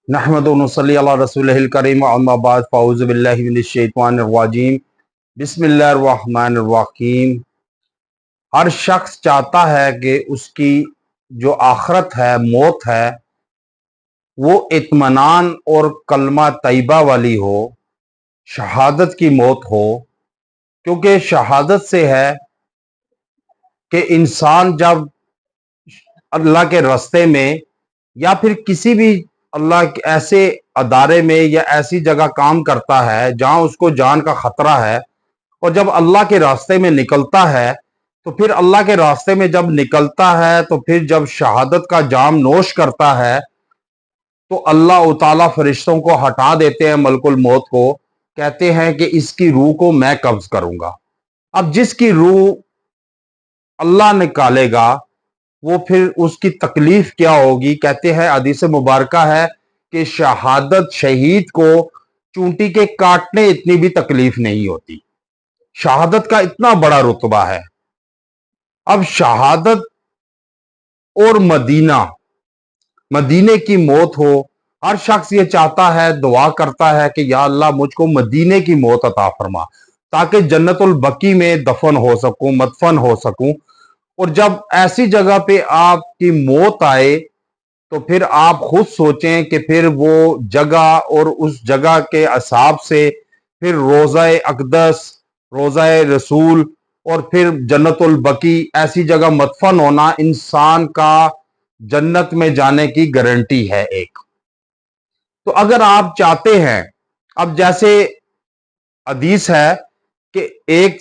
नहमदु व नसल्ली अला रसूलिहिल करीम अम्मा बाद फ़अऊज़ु बिल्लाहि मिनश शैतानिर रजीम बिस्मिल्लाहिर रहमानिर रहीम। हर शख्स चाहता है कि उसकी जो आखिरत है, मौत है, वो इत्मीनान और कलमा तैयबा वाली हो, शहादत की मौत हो। क्योंकि शहादत से है कि इंसान जब अल्लाह के रास्ते में या फिर किसी भी अल्लाह के ऐसे अदारे में या ऐसी जगह काम करता है जहां उसको जान का खतरा है, और जब अल्लाह के रास्ते में निकलता है, तो फिर अल्लाह के रास्ते में जब निकलता है, तो फिर जब शहादत का जाम नोश करता है, तो अल्लाह ताला फरिश्तों को हटा देते हैं मलकुल मौत को, कहते हैं कि इसकी रूह को मैं कब्ज करूंगा। अब जिसकी रूह अल्लाह निकालेगा, वो फिर उसकी तकलीफ क्या होगी। कहते हैं, हदीस मुबारका है कि शहादत शहीद को चूंटी के काटने इतनी भी तकलीफ नहीं होती। शहादत का इतना बड़ा रुतबा है। अब शहादत और मदीने की मौत हो, हर शख्स ये चाहता है, दुआ करता है कि या अल्लाह मुझको मदीने की मौत अता फरमा, ताकि जन्नतुल बकी में दफन हो सकूं, मदफन हो सकूं। और जब ऐसी जगह पे आपकी मौत आए, तो फिर आप खुद सोचें कि फिर वो जगह और उस जगह के हिसाब से फिर रोज़ा अक़दस, रोज़ा रसूल और फिर जन्नतुल बकी, ऐसी जगह मदफन होना इंसान का जन्नत में जाने की गारंटी है एक। तो अगर आप चाहते हैं, अब जैसे हदीस है कि एक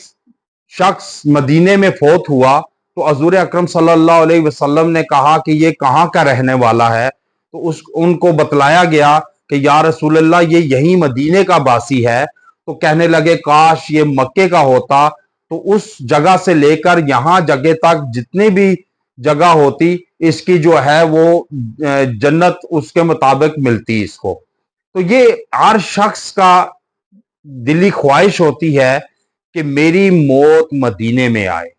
शख्स मदीने में फौत हुआ, तो हज़ूर अकरम सल्लल्लाहु अलैहि वसल्लम ने कहा कि ये कहाँ का रहने वाला है। तो उनको बतलाया गया कि या रसूलल्लाह, ये यही मदीने का बासी है। तो कहने लगे, काश ये मक्के का होता, तो उस जगह से लेकर यहाँ जगह तक जितनी भी जगह होती, इसकी जो है वो जन्नत उसके मुताबिक मिलती इसको। तो ये हर शख्स का दिली ख्वाहिश होती है कि मेरी मौत मदीने में आए,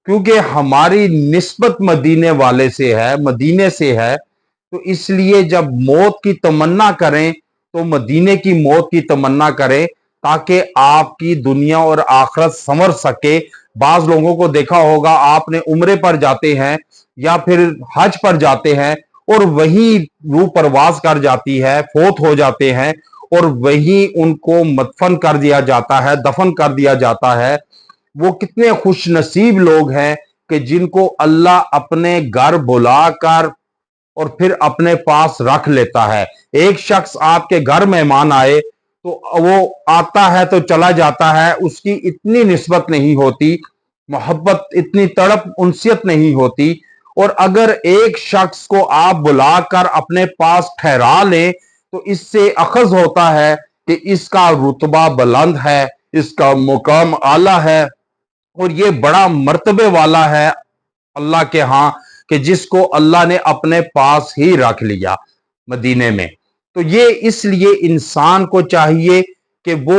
क्योंकि हमारी निस्बत मदीने वाले से है, मदीने से है। तो इसलिए जब मौत की तमन्ना करें, तो मदीने की मौत की तमन्ना करें, ताकि आपकी दुनिया और आखिरत संवर सके। बाज लोगों को देखा होगा, आपने उम्रे पर जाते हैं या फिर हज पर जाते हैं, और वहीं रूह परवाज कर जाती है, फौत हो जाते हैं, और वहीं उनको मदफन कर दिया जाता है, दफन कर दिया जाता है। वो कितने खुश नसीब लोग हैं कि जिनको अल्लाह अपने घर बुलाकर और फिर अपने पास रख लेता है। एक शख्स आपके घर मेहमान आए, तो वो आता है तो चला जाता है, उसकी इतनी निस्बत नहीं होती, मोहब्बत इतनी तड़प उनसियत नहीं होती। और अगर एक शख्स को आप बुलाकर अपने पास ठहरा लें, तो इससे अखज होता है कि इसका रुतबा बुलंद है, इसका मुकाम आला है, और ये बड़ा मर्तबे वाला है अल्लाह के यहां, कि जिसको अल्लाह ने अपने पास ही रख लिया मदीने में। तो ये इसलिए इंसान को चाहिए कि वो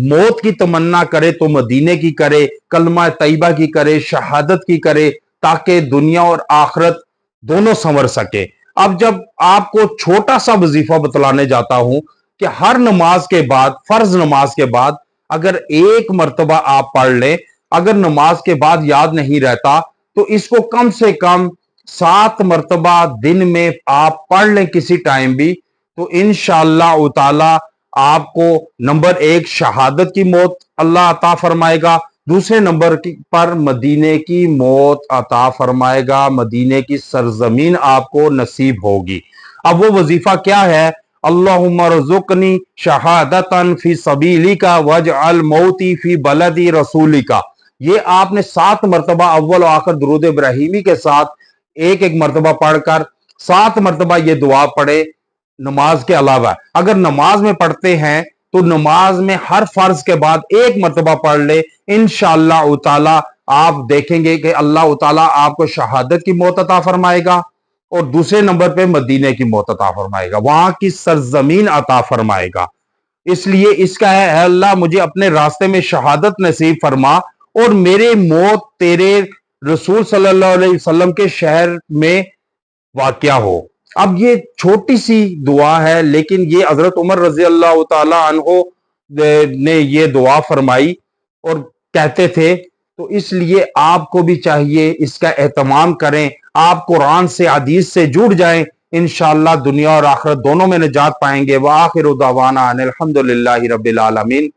मौत की तमन्ना करे तो मदीने की करे, कलमा तैयबा की करे, शहादत की करे, ताकि दुनिया और आखिरत दोनों संवर सके। अब जब आपको छोटा सा वजीफा बतलाने जाता हूं कि हर नमाज के बाद, फर्ज नमाज के बाद अगर एक मर्तबा आप पढ़ लें, अगर नमाज के बाद याद नहीं रहता, तो इसको कम से कम 7 मर्तबा दिन में आप पढ़ लें किसी टाइम भी, तो इंशाअल्लाह ताला आपको नंबर 1 शहादत की मौत अल्लाह अता फरमाएगा, दूसरे नंबर पर मदीने की मौत अता फरमाएगा, मदीने की सरजमीन आपको नसीब होगी। अब वो वजीफा क्या है? अल्लाहुम्मा रज़ुक़नी शहादतन फी सबीलिका वजअल मौती फी बलदी रसूलिका। ये आपने 7 मरतबा अव्वल और आखिर दुरूद इब्राहिमी के साथ एक एक मरतबा पढ़कर 7 मरतबा ये दुआ पढ़े नमाज के अलावा। अगर नमाज में पढ़ते हैं तो नमाज में हर फर्ज के बाद एक मरतबा पढ़ ले, इंशाअल्लाह ताला आप देखेंगे कि अल्लाह ताला आपको शहादत की मौत अता फरमाएगा, और दूसरे नंबर पे मदीने की मौत अता फरमाएगा, वहां की सरजमीन अता फरमाएगा। इसलिए इसका है, अल्लाह मुझे अपने रास्ते में शहादत नसीब फरमा, اور میرے موت تیرے رسول صلی اللہ علیہ وسلم کے شہر میں واقعہ ہو۔ اب یہ چھوٹی سی دعا ہے، لیکن یہ حضرت عمر رضی اللہ تعالی عنہ نے یہ دعا فرمائی اور کہتے تھے، تو اس لیے آپ کو بھی چاہیے اس کا اہتمام کریں، آپ قرآن سے حدیث سے جڑ جائیں، انشاءاللہ دنیا اور آخرت دونوں میں نجات پائیں گے۔ وآخر دعوانا ان الحمد للہ رب العالمین۔